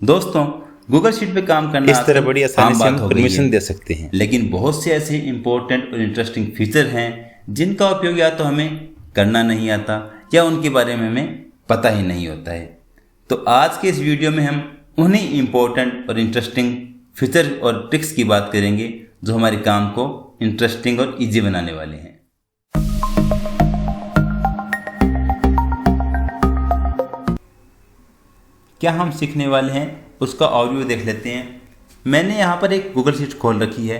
दोस्तों, Google sheet पे काम करना इस तरह बड़ी आसानी से हम हो गई परमिशन है। दे सकते हैं। लेकिन बहुत से ऐसे इंपॉर्टेंट और इंटरेस्टिंग फीचर हैं जिनका उपयोग या तो हमें करना नहीं आता या उनके बारे में हमें पता ही नहीं होता है। तो आज के इस वीडियो में हम उन्हीं इंपॉर्टेंट और इंटरेस्टिंग फीचर और ट्रिक्स की बात करेंगे जो हमारे काम को इंटरेस्टिंग और ईजी बनाने वाले हैं। क्या हम सीखने वाले हैं उसका ओवरव्यू देख लेते हैं। मैंने यहाँ पर एक गूगल शीट खोल रखी है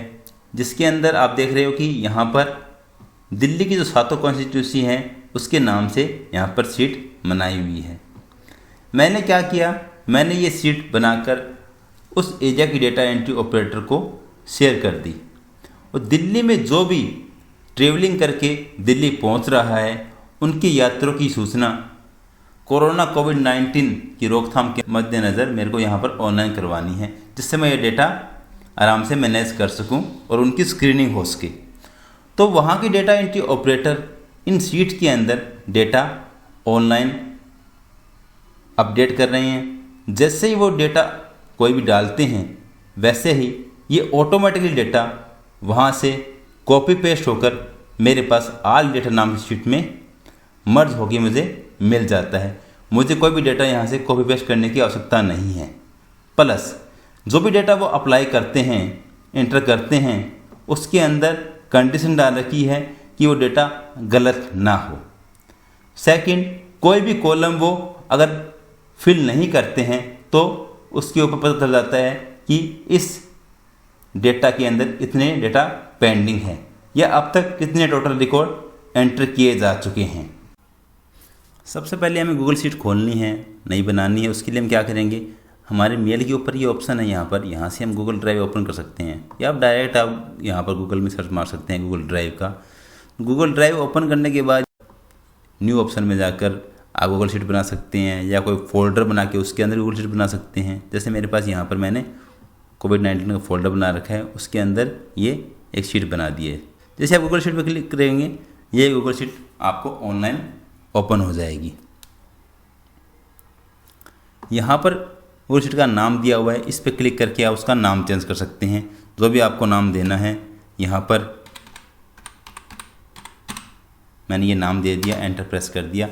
जिसके अंदर आप देख रहे हो कि यहाँ पर दिल्ली की जो 7 कॉन्स्टिट्यूंसी हैं उसके नाम से यहाँ पर शीट बनाई हुई है। मैंने क्या किया, मैंने ये शीट बनाकर उस एरिया की डेटा एंट्री ऑपरेटर को शेयर कर दी और दिल्ली में जो भी ट्रेवलिंग करके दिल्ली पहुँच रहा है उनकी यात्रियों की सूचना कोरोना कोविड-19 की रोकथाम के मद्देनज़र मेरे को यहाँ पर ऑनलाइन करवानी है, जिससे मैं ये डेटा आराम से मैनेज कर सकूँ और उनकी स्क्रीनिंग हो सके। तो वहाँ की डेटा एंट्री ऑपरेटर इन शीट के अंदर डेटा ऑनलाइन अपडेट कर रहे हैं। जैसे ही वो डेटा कोई भी डालते हैं वैसे ही ये ऑटोमेटिकली डेटा वहाँ से कॉपी पेस्ट होकर मेरे पास ऑल डेटा नाम की शीट में मर्ज होकर मुझे मिल जाता है। मुझे कोई भी डेटा यहाँ से कॉपी पेस्ट करने की आवश्यकता नहीं है। प्लस जो भी डेटा वो अप्लाई करते हैं, इंटर करते हैं, उसके अंदर कंडीशन डाल रखी है कि वो डेटा गलत ना हो। सेकंड, कोई भी कॉलम वो अगर फिल नहीं करते हैं तो उसके ऊपर पता चल जाता है कि इस डेटा के अंदर इतने डेटा पेंडिंग है या अब तक कितने टोटल रिकॉर्ड एंटर किए जा चुके हैं। सबसे पहले हमें गूगल शीट खोलनी है, नई बनानी है। उसके लिए हम क्या करेंगे, हमारे मेल के ऊपर ये ऑप्शन है यहाँ से हम गूगल ड्राइव ओपन कर सकते हैं या आप डायरेक्ट आप यहाँ पर गूगल में सर्च मार सकते हैं गूगल ड्राइव का। गूगल ड्राइव ओपन करने के बाद न्यू ऑप्शन में जाकर आप गूगल शीट बना सकते हैं या कोई फोल्डर बना के उसके अंदर गूगल शीट बना सकते हैं। जैसे मेरे पास यहाँ पर मैंने कोविड-19 का फोल्डर बना रखा है, उसके अंदर ये एक शीट बना दी है। जैसे आप गूगल शीट पर क्लिक करेंगे ये गूगल शीट आपको ऑनलाइन ओपन हो जाएगी। यहाँ पर गूगल शीट का नाम दिया हुआ है, इस पर क्लिक करके आप उसका नाम चेंज कर सकते हैं। जो भी आपको नाम देना है यहाँ पर मैंने ये नाम दे दिया, एंटर प्रेस कर दिया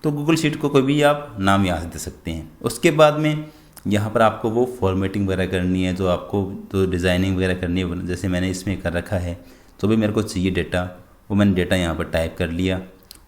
तो गूगल शीट को कोई भी आप नाम यहाँ से दे सकते हैं। उसके बाद में यहाँ पर आपको वो फॉर्मेटिंग वगैरह करनी है, जो आपको जो डिज़ाइनिंग वगैरह करनी है, जैसे मैंने इसमें कर रखा है। जो भी मेरे को चाहिए डेटा वो मैंने डेटा यहाँ पर टाइप कर लिया।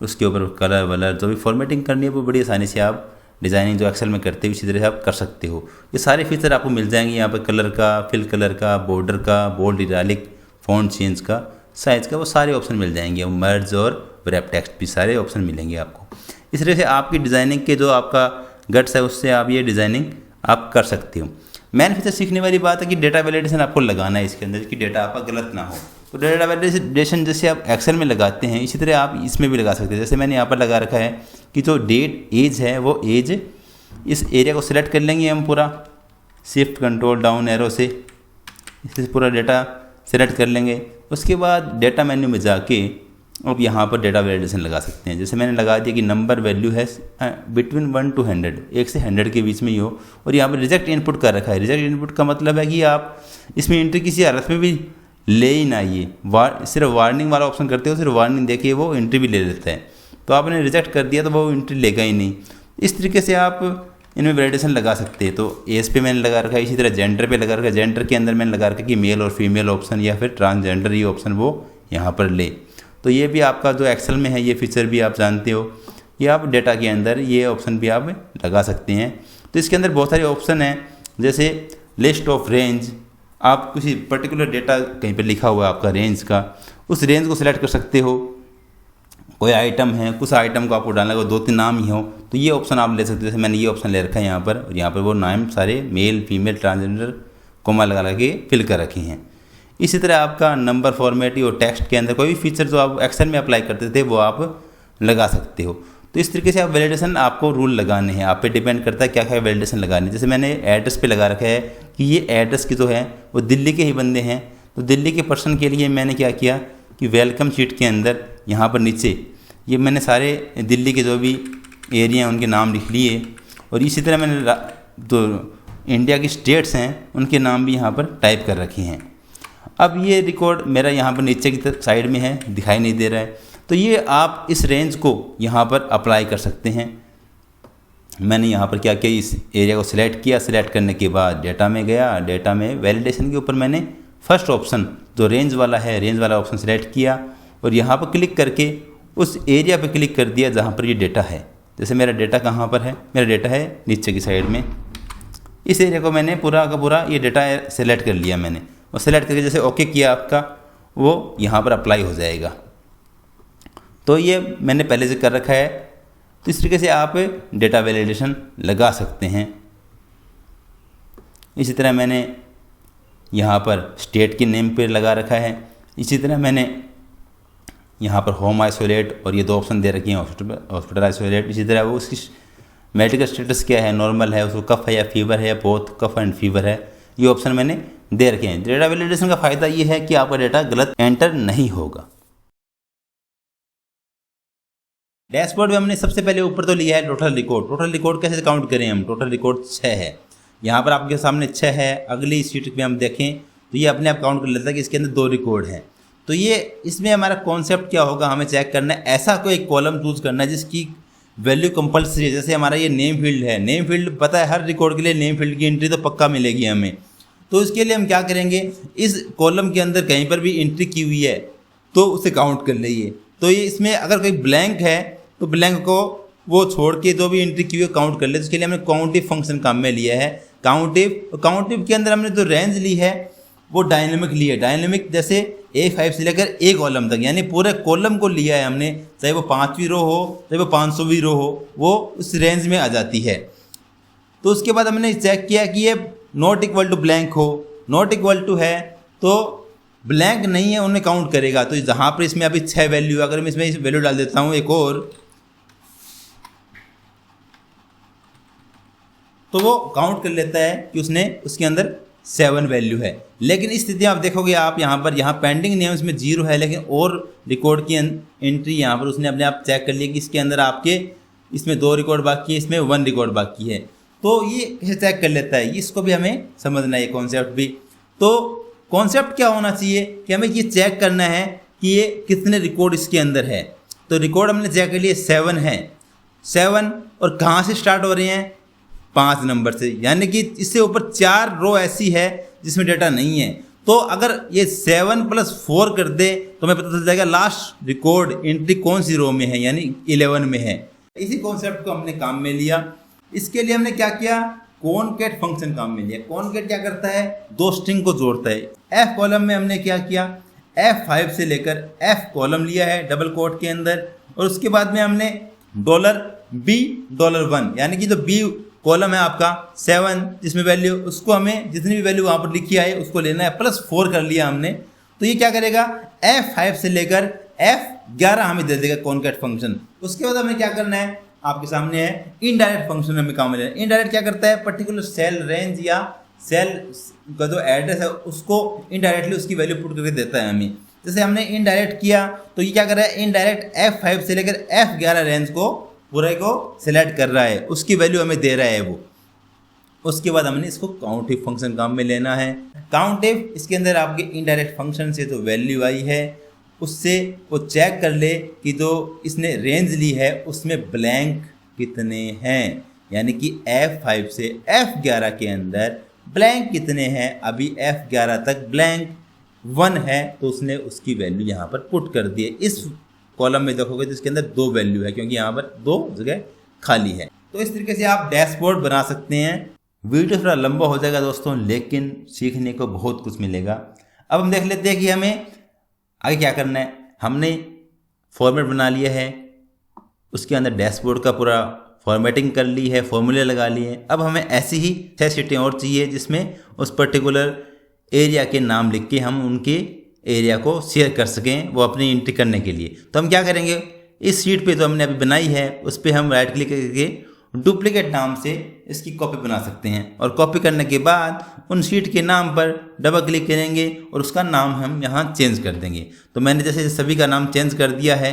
उसके ऊपर कलर वलर जो भी फॉर्मेटिंग करनी है वो बड़ी आसानी से आप डिज़ाइनिंग जो एक्सेल में करते हो इसी तरह से आप कर सकते हो। ये सारे फीचर आपको मिल जाएंगे यहाँ पर, कलर का, फिल कलर का, बॉर्डर का, बोल्ड, इटालिक, फॉन्ट चेंज का, साइज़ का, वो सारे ऑप्शन मिल जाएंगे। मर्ज और रैप टेक्स्ट भी सारे ऑप्शन मिलेंगे आपको। इस तरह से आपकी डिज़ाइनिंग के जो आपका गट्स है उससे आप ये डिज़ाइनिंग आप कर सकते हो। मेन फीचर सीखने वाली बात है कि डेटा वैलिडेशन आपको लगाना है इसके अंदर कि डेटा आपका गलत ना हो। तो डेटा वैलिडेशन जैसे आप एक्सेल में लगाते हैं इसी तरह आप इसमें भी लगा सकते हैं। जैसे मैंने यहाँ पर लगा रखा है कि जो डेट एज है वो एज, इस एरिया को सिलेक्ट कर लेंगे हम पूरा, शिफ्ट कंट्रोल डाउन एरो से इसे पूरा डेटा सेलेक्ट कर लेंगे। उसके बाद डेटा मेन्यू में जाके अब यहाँ पर डेटा वैलिडेशन लगा सकते हैं। जैसे मैंने लगा दिया कि नंबर वैल्यू है बिटवीन 1 to 100, 1 से 100 के बीच में ही हो। और यहाँ पर रिजेक्ट इनपुट कर रखा है। रिजेक्ट इनपुट का मतलब है कि आप इसमें एंट्री किसी हालत में भी ले ही ना, ये सिर्फ वार्निंग वाला ऑप्शन करते हो, सिर्फ वार्निंग देके वो एंट्री भी ले लेता है। तो आपने रिजेक्ट कर दिया तो वो एंट्री लेगा ही नहीं। इस तरीके से आप इनमें वैलिडेशन लगा सकते हैं। तो एज पे मैंने लगा रखा है, इसी तरह जेंडर पे लगा रखा है। जेंडर के अंदर मैंने लगा रखा है कि मेल और फीमेल ऑप्शन या फिर ट्रांसजेंडर ये ऑप्शन वो यहाँ पर ले। तो ये भी आपका जो एक्सेल में है ये फीचर भी आप जानते हो, ये आप डेटा के अंदर ये ऑप्शन भी आप लगा सकते हैं। तो इसके अंदर बहुत सारे ऑप्शन हैं, जैसे लिस्ट ऑफ रेंज, आप किसी पर्टिकुलर डेटा कहीं पे लिखा हुआ है आपका रेंज का, उस रेंज को सिलेक्ट कर सकते हो। कोई आइटम है, कुछ आइटम को आपको डालना है, 2-3 नाम ही हो तो ये ऑप्शन आप ले सकते हो। जैसे मैंने ये ऑप्शन ले रखा है यहाँ पर, और यहाँ पर वो नाम सारे मेल, फीमेल, ट्रांसजेंडर कोमा लगा के फिल कर रखे हैं। इसी तरह आपका नंबर फॉर्मेट और टेक्स्ट के अंदर कोई भी फीचर जो आप एक्सेल में अप्लाई करते थे वो आप लगा सकते हो। तो इस तरीके से आप वैलिडेशन आपको रूल लगाने हैं, आप पे डिपेंड करता है क्या क्या वैलिडेशन लगाने। जैसे मैंने एड्रेस पे लगा रखा है कि ये एड्रेस की जो है वो दिल्ली के ही बंदे हैं। तो दिल्ली के पर्सन के लिए मैंने क्या किया कि वेलकम शीट के अंदर यहाँ पर नीचे ये मैंने सारे दिल्ली के जो भी एरिया हैं उनके नाम लिख लिए। और इसी तरह मैंने तो इंडिया की स्टेट्स हैं उनके नाम भी यहाँ पर टाइप कर रखे हैं। अब ये रिकॉर्ड मेरा यहाँ पर नीचे की साइड में है, दिखाई नहीं दे रहा है, तो ये आप इस रेंज को यहाँ पर अप्लाई कर सकते हैं। मैंने यहाँ पर क्या किया, इस एरिया को सिलेक्ट किया, सिलेक्ट करने के बाद डेटा में गया, डेटा में वैलिडेशन के ऊपर मैंने फर्स्ट ऑप्शन जो रेंज वाला है, रेंज वाला ऑप्शन सिलेक्ट किया और यहाँ पर क्लिक करके उस एरिया पर क्लिक कर दिया जहाँ पर ये डेटा है। जैसे मेरा डेटा कहाँ पर है, मेरा डेटा है नीचे की साइड में, इस एरिया को मैंने पूरा का पूरा ये डेटा सेलेक्ट कर लिया मैंने, और सेलेक्ट करके जैसे ओके किया आपका, वो यहाँ पर अप्लाई हो जाएगा। तो ये मैंने पहले से कर रखा है। तो इस तरीके से आप डेटा वैलिडेशन लगा सकते हैं। इसी तरह मैंने यहाँ पर स्टेट के नेम पे लगा रखा है। इसी तरह मैंने यहाँ पर होम आइसोलेट और ये दो ऑप्शन दे रखे हैं, हॉस्पिटल आइसोलेट। इसी तरह वो उसकी मेडिकल स्टेटस क्या है, नॉर्मल है, उसको कफ है या फीवर है, या बोथ कफ एंड फीवर है, ये ऑप्शन मैंने दे रखे हैं। डेटा वैलिडेशन का फ़ायदा ये है कि आपका डेटा गलत एंटर नहीं होगा। डैशबोर्ड में हमने सबसे पहले ऊपर तो लिया है टोटल रिकॉर्ड। टोटल रिकॉर्ड कैसे काउंट करें हम, टोटल रिकॉर्ड 6 है, यहाँ पर आपके सामने 6 है। अगली शीट में हम देखें तो ये अपने आप काउंट कर लेता है कि इसके अंदर 2 रिकॉर्ड हैं। तो ये इसमें हमारा कॉन्सेप्ट क्या होगा, हमें चेक करना है, ऐसा कोई कॉलम चूज करना है जिसकी वैल्यू कंपल्सरी है। जैसे हमारा ये नेम फील्ड है, नेम फील्ड पता है हर रिकॉर्ड के लिए नेम फील्ड की एंट्री तो पक्का मिलेगी हमें। तो इसके लिए हम क्या करेंगे, इस कॉलम के अंदर कहीं पर भी एंट्री की हुई है तो उसे काउंट कर लीजिए। तो ये इसमें अगर कोई ब्लैंक है तो ब्लैंक को वो छोड़ के जो भी एंट्री की हुई है काउंट कर ले। तो इसके लिए हमने काउंटिव फंक्शन काम में लिया है। काउंटिव के अंदर हमने जो रेंज ली है वो डायनेमिक ली है। डायनेमिक जैसे A5 से लेकर A कॉलम तक, यानी पूरे कॉलम को लिया है हमने, चाहे वो 5वीं रो हो चाहे वो 500वीं रो हो, वो उस रेंज में आ जाती है। तो उसके बाद हमने चेक किया कि ये नॉट इक्वल टू ब्लैंक हो, नॉट इक्वल टू है तो ब्लैंक नहीं है उन्हें काउंट करेगा। तो जहाँ पर इसमें अभी 6 वैल्यू, अगर मैं इसमें वैल्यू डाल देता हूँ एक और, तो वो काउंट कर लेता है कि उसके अंदर 7 वैल्यू है। लेकिन इस स्थिति में आप देखोगे, आप यहाँ पेंडिंग नेम्स में 0 है, लेकिन और रिकॉर्ड की एंट्री यहाँ पर उसने अपने आप चेक कर लिया कि इसके अंदर आपके इसमें 2 रिकॉर्ड बाकी है, इसमें 1 रिकॉर्ड बाकी है। तो ये कैसे चेक कर लेता है, इसको भी हमें समझना है, कॉन्सेप्ट भी। तो कॉन्सेप्ट क्या होना चाहिए कि हमें ये चेक करना है कि ये कितने रिकॉर्ड इसके अंदर है। तो रिकॉर्ड हमने चेक कर लिए 7 है, 7 और कहाँ से स्टार्ट हो रहे हैं, 5 नंबर से, यानी कि इससे ऊपर 4 रो ऐसी है जिसमें डेटा नहीं है। तो अगर ये 7 + 4 कर दे तो हमें पता चल जाएगा लास्ट रिकॉर्ड एंट्री कौन सी रो में है, यानी 11 में है। इसी कॉन्सेप्ट को हमने काम में लिया। इसके लिए हमने क्या किया, कॉनकैट फंक्शन काम में लिया। कॉनकैट क्या करता है, 2 स्ट्रिंग को जोड़ता है। F कॉलम में हमने क्या किया, F5 से लेकर F कॉलम लिया है डबल कोट के अंदर, और उसके बाद में हमने $B $1, यानी कि जो B कॉलम है आपका 7 जिसमें वैल्यू, उसको हमें जितनी भी वैल्यू वहाँ पर लिखी है उसको लेना है, +4 कर लिया हमने। तो ये क्या करेगा, F5 से लेकर F11 हमें दे देगा कॉनकैट फंक्शन। उसके बाद हमें क्या करना है, आपके सामने है इनडायरेक्ट फंक्शन हमें काम में लेना है। इनडायरेक्ट क्या करता है, पर्टिकुलर सेल रेंज या सेल का जो एड्रेस है उसको इनडायरेक्टली उसकी वैल्यू पुट करके देता है हमें। जैसे हमने इनडायरेक्ट किया तो ये क्या कर रहा है, इनडायरेक्ट F5 से लेकर F11 रेंज को पूरे को सिलेक्ट कर रहा है, उसकी वैल्यू हमें दे रहा है वो। उसके बाद हमने इसको काउंटिव फंक्शन काम में लेना है। काउंटिव इसके अंदर आपके इनडायरेक्ट फंक्शन से जो वैल्यू आई है उससे वो चेक कर ले कि जो इसने रेंज ली है उसमें ब्लैंक कितने हैं, यानी कि F5 से F11 के अंदर ब्लैंक कितने हैं। अभी F11 तक ब्लैंक 1 है तो उसने उसकी वैल्यू यहाँ पर पुट कर दी है। इस कॉलम में देखोगे तो इसके अंदर 2 वैल्यू है क्योंकि यहाँ पर 2 जगह खाली है। तो इस तरीके से आप डैशबोर्ड बना सकते हैं। वीडियो थोड़ा लंबा हो जाएगा दोस्तों, लेकिन सीखने को बहुत कुछ मिलेगा। अब हम देख लेते हैं कि हमें आगे क्या करना है। हमने फॉर्मेट बना लिया है, उसके अंदर डैशबोर्ड का पूरा फॉर्मेटिंग कर ली है, फॉर्मूले लगा लिए हैं। अब हमें ऐसी ही 6 शीटें और चाहिए जिसमें उस पर्टिकुलर एरिया के नाम लिख के हम उनके एरिया को शेयर कर सकें, वो अपनी एंट्री करने के लिए। तो हम क्या करेंगे, इस शीट पे जो हमने अभी बनाई है उस पर हम राइट क्लिक करके डुप्लीकेट नाम से इसकी कॉपी बना सकते हैं, और कॉपी करने के बाद उन शीट के नाम पर डबल क्लिक करेंगे और उसका नाम हम यहाँ चेंज कर देंगे। तो मैंने जैसे सभी का नाम चेंज कर दिया है।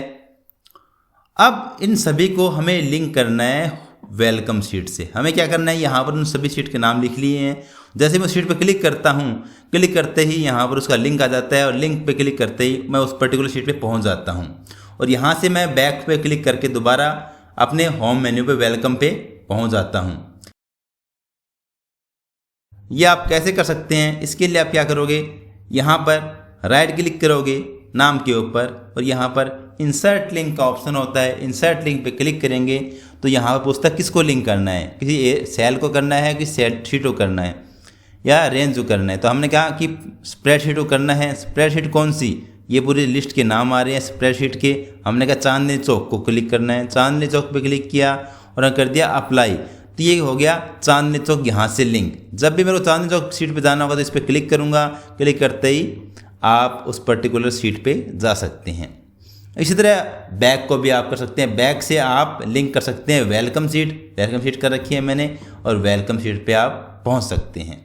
अब इन सभी को हमें लिंक करना है वेलकम शीट से। हमें क्या करना है, यहाँ पर उन सभी शीट के नाम लिख लिए हैं। जैसे मैं उस शीट पर क्लिक करता हूँ, क्लिक करते ही यहाँ पर उसका लिंक आ जाता है और लिंक पे क्लिक करते ही मैं उस पर्टिकुलर शीट पे पहुँच जाता हूँ। और यहाँ से मैं बैक पे क्लिक करके दोबारा अपने होम मेन्यू पे वेलकम पे पहुँच जाता हूँ। ये आप कैसे कर सकते हैं, इसके लिए आप क्या करोगे, यहाँ पर राइट क्लिक करोगे नाम के ऊपर और यहाँ पर इंसर्ट लिंक का ऑप्शन होता है। इंसर्ट लिंक पे क्लिक करेंगे तो यहाँ पर पूछता है किसको लिंक करना है, किसी सेल को करना है, किसी स्प्रेडशीट को करना है या रेंज को करना है। तो हमने कहा कि स्प्रेडशीट को करना है। स्प्रेडशीट कौन सी, ये पूरी लिस्ट के नाम आ रहे हैं स्प्रेडशीट के। हमने कहा चांदनी चौक को क्लिक करना है। चांदनी चौक पे क्लिक किया और कर दिया अप्लाई, तो ये हो गया चांदनी चौक यहाँ से लिंक। जब भी मेरे को चांदनी चौक शीट पे जाना होगा तो इस पर क्लिक करूँगा। क्लिक करते ही आप उस पर्टिकुलर शीट पे जा सकते हैं। इसी तरह बैक को भी आप कर सकते हैं। बैक से आप लिंक कर सकते हैं वेलकम शीट कर रखी है मैंने और वेलकम शीट पे आप पहुंच सकते हैं।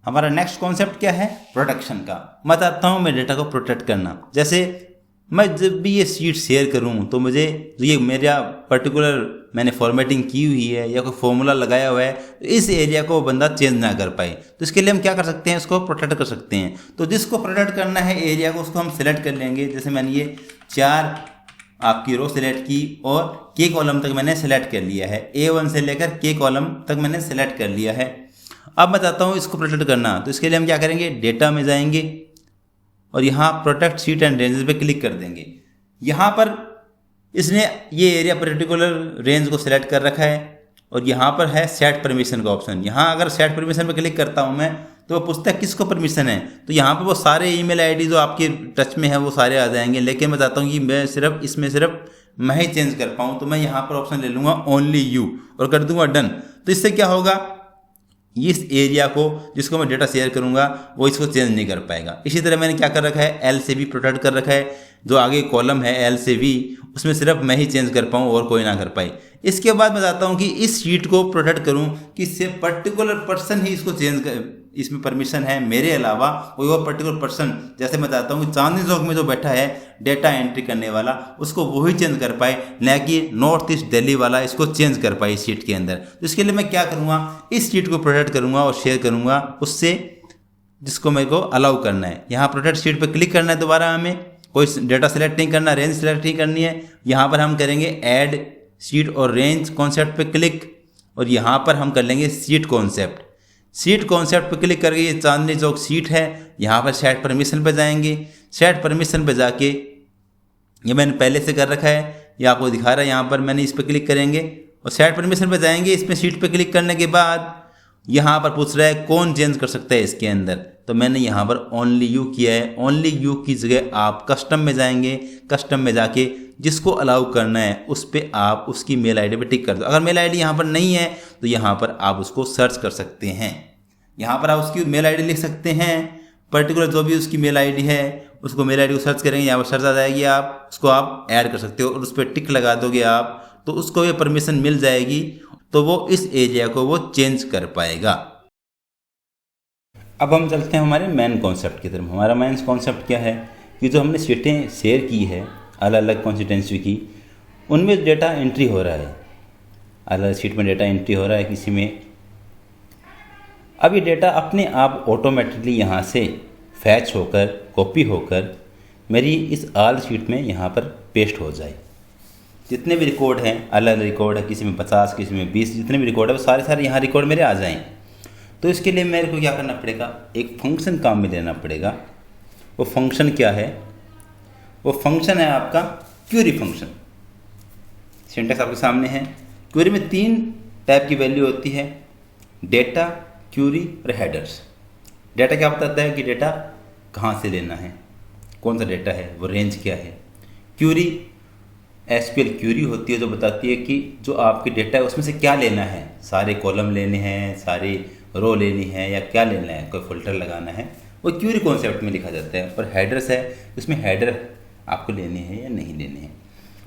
हमारा नेक्स्ट कॉन्सेप्ट क्या है, प्रोटेक्शन का। मैं बताता हूँ मैं डेटा को प्रोटेक्ट करना। जैसे मैं जब भी ये शीट शेयर करूँ तो मुझे जो ये मेरा पर्टिकुलर मैंने फॉर्मेटिंग की हुई है या कोई फॉर्मूला लगाया हुआ है तो इस एरिया को वो बंदा चेंज ना कर पाए, तो इसके लिए हम क्या कर सकते हैं, इसको प्रोटेक्ट कर सकते हैं। तो जिसको प्रोटेक्ट करना है एरिया को, उसको हम सिलेक्ट कर लेंगे। जैसे मैंने ये 4 आपकी रो सिलेक्ट की और के कॉलम तक मैंने सेलेक्ट कर लिया है। A1 से लेकर के कॉलम तक मैंने सेलेक्ट कर लिया है। अब मैं चाहता हूँ इसको प्रोटेक्ट करना, तो इसके लिए हम क्या करेंगे, डेटा में जाएंगे और यहाँ प्रोटेक्ट शीट एंड रेंजेस पे क्लिक कर देंगे। यहाँ पर इसने ये एरिया पर्टिकुलर रेंज को सिलेक्ट कर रखा है और यहाँ पर है सेट परमिशन का ऑप्शन। यहाँ अगर सेट परमिशन पे क्लिक करता हूँ मैं तो वो पूछता है किसको परमिशन है, तो यहाँ पर वो सारे ईमेल आईडी जो आपके टच में है वो सारे आ जाएंगे। लेकिन मैं चाहता हूँ कि मैं सिर्फ इसमें सिर्फ मैं ही चेंज कर पाऊँ, तो मैं यहाँ पर ऑप्शन ले लूँगा ओनली यू और कर दूँगा डन। तो इससे क्या होगा, इस एरिया को जिसको मैं डेटा शेयर करूंगा वो इसको चेंज नहीं कर पाएगा। इसी तरह मैंने क्या कर रखा है, एल से भी प्रोटेक्ट कर रखा है। जो आगे कॉलम है एल से भी, उसमें सिर्फ मैं ही चेंज कर पाऊँ और कोई ना कर पाए। इसके बाद मैं चाहता हूँ कि इस शीट को प्रोटेक्ट करूँ कि से पर्टिकुलर पर्सन ही इसको चेंज कर, इसमें परमिशन है, मेरे अलावा कोई और पर्टिकुलर पर्सन, जैसे मैं चाहता हूँ कि चांदनी चौक में जो बैठा है डेटा एंट्री करने वाला उसको वही चेंज कर पाए, न कि नॉर्थ ईस्ट दिल्ली वाला इसको चेंज कर पाए इस शीट के अंदर। तो इसके लिए मैं क्या करूँगा, इस शीट को प्रोटेक्ट करूँगा और शेयर करूँगा उससे जिसको मेरे को अलाउ करना है। यहाँ प्रोटेक्ट शीट पर क्लिक करना है, दोबारा हमें कोई डेटा सेलेक्ट नहीं करना, रेंज सेलेक्ट नहीं करनी है। यहाँ पर हम करेंगे ऐड शीट और रेंज कॉन्सेप्ट पे क्लिक और यहाँ पर हम कर लेंगे शीट कॉन्सेप्ट। शीट कॉन्सेप्ट पे क्लिक करके ये चांदनी चौक शीट है, यहाँ पर सेट परमिशन पे जाएंगे। सेट परमिशन पे जाके ये मैंने पहले से कर रखा है, ये आपको दिखा रहा है, यहाँ पर मैंने इस पर क्लिक करेंगे और सेट परमिशन पे जाएंगे। इसमें शीट पे क्लिक करने के बाद यहाँ पर पूछ रहा है कौन चेंज कर सकता है इसके अंदर, तो मैंने यहाँ पर ओनली यू किया है। ओनली यू की जगह आप कस्टम में जाएंगे, कस्टम में जाके जिसको अलाउ करना है उस पर आप उसकी मेल आईडी पे टिक कर दो। अगर मेल आईडी यहाँ पर नहीं है तो यहाँ पर आप उसको सर्च कर सकते हैं। यहाँ पर आप उसकी मेल आईडी लिख सकते हैं, पर्टिकुलर जो भी उसकी मेल आईडी है उसको मेल आईडी को सर्च करेंगे, यहाँ पर सर्च आ जाएगी, आप उसको आप ऐड कर सकते हो और उस पर टिक लगा दोगे आप, तो उसको ये परमिशन मिल जाएगी, तो वो इस एरिया को वो चेंज कर पाएगा। अब हम चलते हैं हमारे मेन कॉन्सेप्ट की तरफ। हमारा मेन कॉन्सेप्ट क्या है कि जो हमने शीटें शेयर की है अलग अलग कॉन्स्टिट्यूएंसी की, उनमें डेटा एंट्री हो रहा है, अलग शीट में डेटा एंट्री हो रहा है किसी में। अब ये डेटा अपने आप ऑटोमेटिकली यहाँ से फैच होकर कॉपी होकर मेरी इस आल शीट में यहाँ पर पेस्ट हो जाए। जितने भी रिकॉर्ड हैं, अलग अलग रिकॉर्ड है, किसी में 50 किसी में 20, जितने भी रिकॉर्ड है वो सारे यहाँ रिकॉर्ड मेरे आ जाएँ। तो इसके लिए मेरे को क्या करना पड़ेगा, एक फंक्शन काम में लेना पड़ेगा। वो फंक्शन क्या है, वो फंक्शन है आपका क्यूरी फंक्शन। सिंटैक्स आपके सामने है। क्यूरी में 3 टाइप की वैल्यू होती है, डेटा, क्यूरी और हेडर्स। डेटा क्या बताता है कि डेटा कहाँ से लेना है, कौन सा डेटा है, वो रेंज क्या है। क्यूरी एसक्यूएल क्यूरी होती है जो बताती है कि जो आपके डेटा है उसमें से क्या लेना है, सारे कॉलम लेने हैं, सारी रो लेनी है या क्या लेना है, कोई फिल्टर लगाना है, वो क्यूरी कॉन्सेप्ट में लिखा जाता है। और हेडर्स है, उसमें हेडर आपको लेने हैं या नहीं लेने हैं।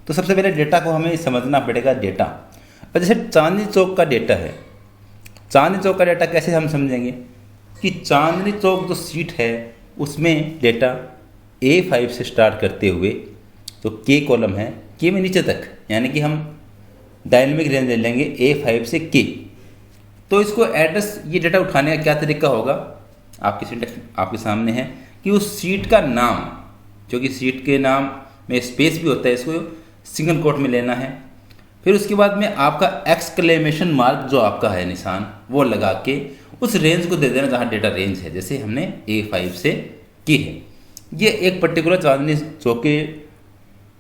तो सबसे पहले डेटा को हमें समझना पड़ेगा। डेटा और जैसे चांदनी चौक का डेटा है, चांदनी चौक का डेटा कैसे हम समझेंगे कि चांदनी चौक जो सीट है उसमें डेटा A5 से स्टार्ट करते हुए तो के कॉलम है, के में नीचे तक, यानी कि हम डायनेमिक रेंज ले लेंगे A5 से K। तो इसको एड्रेस, ये डेटा उठाने का क्या तरीका होगा, आपकी सिंटेक्स आपके सामने है कि उस सीट का नाम, जो कि सीट के नाम में स्पेस भी होता है, इसको सिंगल कोट में लेना है। फिर उसके बाद में आपका एक्सक्लेमेशन मार्क जो आपका है निशान, वो लगा के उस रेंज को दे देना जहाँ डेटा रेंज है, जैसे हमने A5 से की है। ये एक पर्टिकुलर चांदनी चौक के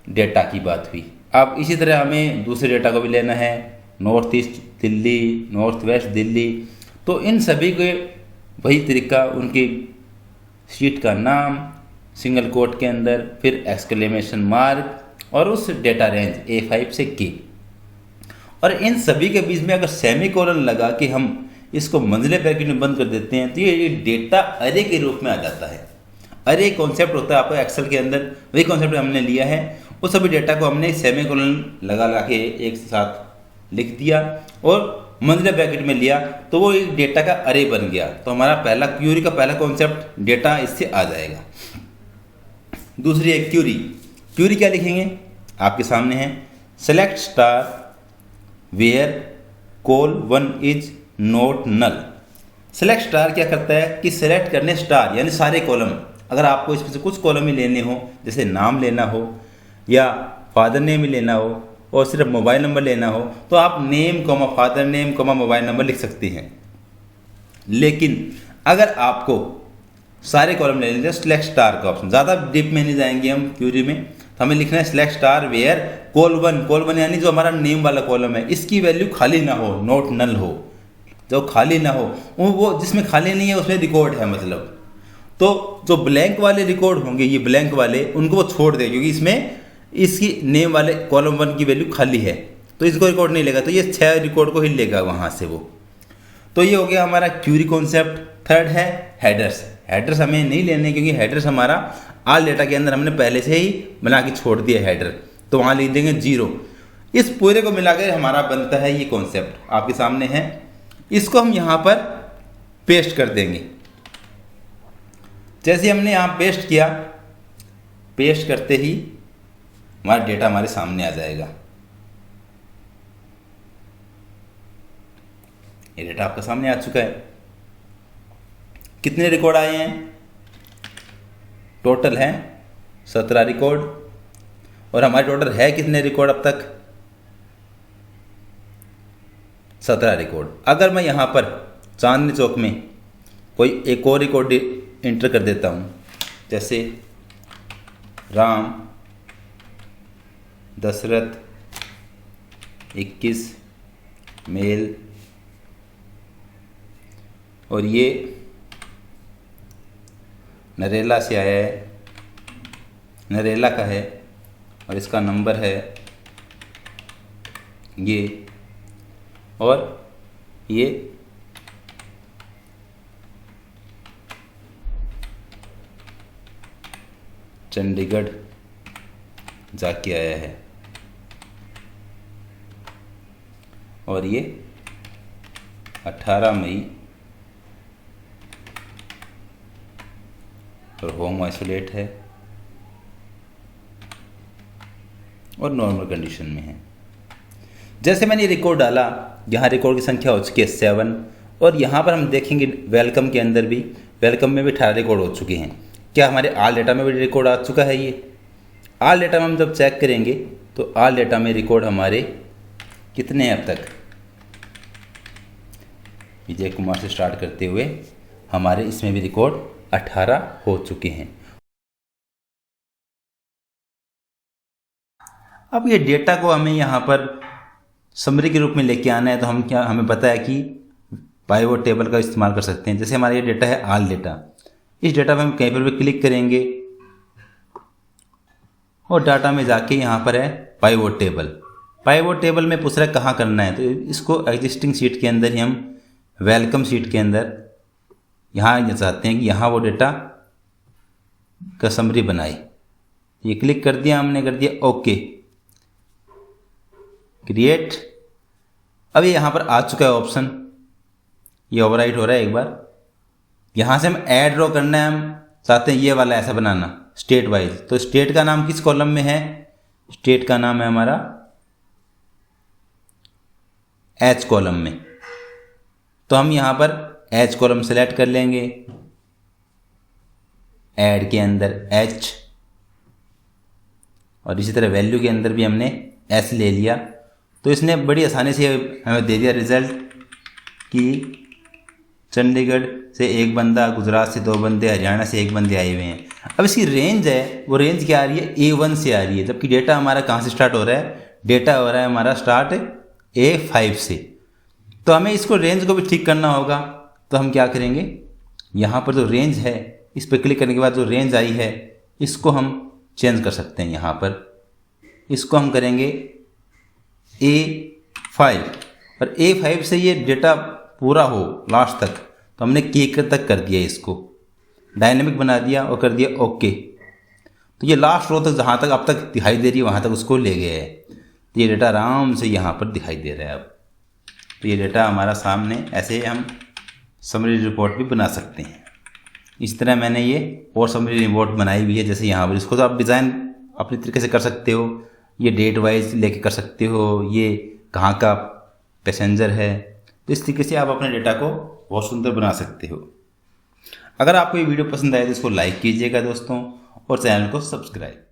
डेटा की बात हुई। अब इसी तरह हमें दूसरे डेटा को भी लेना है, north east Delhi, north west Delhi. तो इन सभी के वही तरीका, उनकी शीट का नाम सिंगल कोट के अंदर, फिर एक्सक्लेमेशन मार्क और उस डेटा रेंज A5 से K। और इन सभी के बीच में अगर सेमीकोलन लगा के हम इसको मंजिले ब्रैकेट में बंद कर देते हैं तो ये डेटा अरे के रूप में आ जाता है। अरे कॉन्सेप्ट होता है आपको एक्सेल के अंदर, वही कॉन्सेप्ट हमने लिया है। उस सभी डेटा को हमने सेमीकोलन लगा के एक साथ लिख दिया और मंजिले ब्रैकेट में लिया, तो वो एक डेटा का अरे बन गया। तो हमारा पहला क्यूरी का पहला कॉन्सेप्ट डेटा इससे आ जाएगा। दूसरी है क्यूरी। क्यूरी क्या लिखेंगे, आपके सामने है, select star where col 1 is not null. Select star क्या करता है कि सेलेक्ट करने स्टार यानी सारे कॉलम, अगर आपको इसमें से कुछ कॉलम ही लेने हो, जैसे नाम लेना हो या फादर नेम ही लेना हो और सिर्फ मोबाइल नंबर लेना हो, तो आप name comma father name comma mobile number लिख सकते हैं। लेकिन अगर आपको सारे कॉलम ले लेंगे, सिलेक्ट स्टार का ऑप्शन, ज़्यादा डीप में नहीं जाएंगे हम क्यूरी में, तो हमें लिखना है select star where col one यानी जो हमारा नेम वाला कॉलम है, इसकी वैल्यू खाली ना हो, नोट नल हो, जो खाली ना हो, वो जिसमें खाली नहीं है उसमें रिकॉर्ड है मतलब। तो जो ब्लैंक वाले रिकॉर्ड होंगे, ये ब्लैंक वाले, उनको वो छोड़ दे, क्योंकि इसमें इसकी नेम वाले कॉलम 1 की वैल्यू खाली है, तो इसको रिकॉर्ड नहीं लेगा, तो ये 6 रिकॉर्ड को ही लेगा वहाँ से वो। तो ये हो गया हमारा क्यूरी कॉन्सेप्ट। थर्ड है हेडर्स। हेडर्स हमें नहीं लेने, क्योंकि हेडर्स हमारा आल डेटा के अंदर हमने पहले से ही बना के छोड़ दिया हेडर, तो वहाँ लिख देंगे 0। इस पूरे को मिलाकर हमारा बनता है ये कॉन्सेप्ट, आपके सामने है। इसको हम यहाँ पर पेस्ट कर देंगे। जैसे हमने यहाँ पेस्ट किया, पेस्ट करते ही हमारा डेटा हमारे सामने आ जाएगा। ये डेटा आपके सामने आ चुका है। कितने रिकॉर्ड आए हैं, टोटल हैं 17 रिकॉर्ड। और हमारे टोटल है कितने रिकॉर्ड अब तक, 17 रिकॉर्ड। अगर मैं यहाँ पर चांदनी चौक में कोई एक और रिकॉर्ड इंटर कर देता हूँ, जैसे राम दशरथ 21 मेल, और ये नरेला से आया है, नरेला का है, और इसका नंबर है ये, और ये चंडीगढ़ जाके आया है, और ये 18 मई और होम आइसोलेट है और नॉर्मल कंडीशन में है। जैसे मैंने रिकॉर्ड डाला, यहाँ रिकॉर्ड की संख्या हो चुकी है 7, और यहाँ पर हम देखेंगे वेलकम के अंदर भी, वेलकम में भी 18 रिकॉर्ड हो चुके हैं। क्या हमारे आल डेटा में भी रिकॉर्ड आ चुका है? ये आल डेटा में हम जब चेक करेंगे तो आल डेटा में रिकॉर्ड हमारे कितने हैं अब तक, विजय कुमार से स्टार्ट करते हुए हमारे इसमें भी रिकॉर्ड 18 हो चुके हैं। अब ये डेटा को हमें यहाँ पर समरी के रूप में लेके आना है, तो हम क्या, हमें पता है कि पाइवट टेबल का इस्तेमाल कर सकते हैं। जैसे हमारा ये डेटा है आल डेटा, इस डेटा में हम कहीं पर भी क्लिक करेंगे और डाटा में जाके यहाँ पर है पाइवट टेबल। पाइवट टेबल में पूछ रहा है कहाँ करना है, तो इसको एग्जिस्टिंग शीट के अंदर ही हम वेलकम शीट के अंदर यहाँ चाहते हैं कि यहाँ वो डेटा का समरी बनाए। ये क्लिक कर दिया हमने, कर दिया ओके, क्रिएट। अब ये यहाँ पर आ चुका है ऑप्शन, ये ओवरराइट हो रहा है एक बार। यहाँ से हम ऐड रो करना है, हम चाहते हैं ये वाला ऐसा बनाना स्टेट वाइज। तो स्टेट का नाम किस कॉलम में है, स्टेट का नाम है हमारा एच कॉलम में। तो हम यहाँ पर एच कॉलम सेलेक्ट कर लेंगे, ऐड के अंदर एच, और इसी तरह वैल्यू के अंदर भी हमने एस ले लिया। तो इसने बड़ी आसानी से हमें दे दिया रिज़ल्ट कि चंडीगढ़ से एक बंदा, गुजरात से 2 बंदे, हरियाणा से 1 बंदे आए हुए हैं। अब इसकी रेंज है, वो रेंज क्या आ रही है, A1 से आ रही है, जबकि डेटा हमारा कहाँ से स्टार्ट हो रहा है, डेटा हो रहा है हमारा स्टार्ट A5 से। तो हमें इसको रेंज को भी ठीक करना होगा। तो हम क्या करेंगे, यहाँ पर जो रेंज है इस पर क्लिक करने के बाद जो रेंज आई है इसको हम चेंज कर सकते हैं। यहाँ पर इसको हम करेंगे A5, और A5 से ये डेटा पूरा हो लास्ट तक, तो हमने K तक कर दिया, इसको डायनेमिक बना दिया और कर दिया ओके। तो ये लास्ट रो तक जहाँ तक अब तक दिखाई दे रही है वहाँ तक उसको ले गया है। तो ये डेटा आराम से यहाँ पर दिखाई दे रहा है अब। तो ये डेटा हमारा सामने, ऐसे हम समरी रिपोर्ट भी बना सकते हैं। इस तरह मैंने ये और समरी रिपोर्ट बनाई हुई है। जैसे यहाँ पर इसको तो आप डिज़ाइन अपने तरीके से कर सकते हो, ये डेट वाइज लेके कर सकते हो, ये कहाँ का पैसेंजर है। तो इस तरीके से आप अपने डेटा को बहुत सुंदर बना सकते हो। अगर आपको ये वीडियो पसंद आए तो इसको लाइक कीजिएगा दोस्तों, और चैनल को सब्सक्राइब।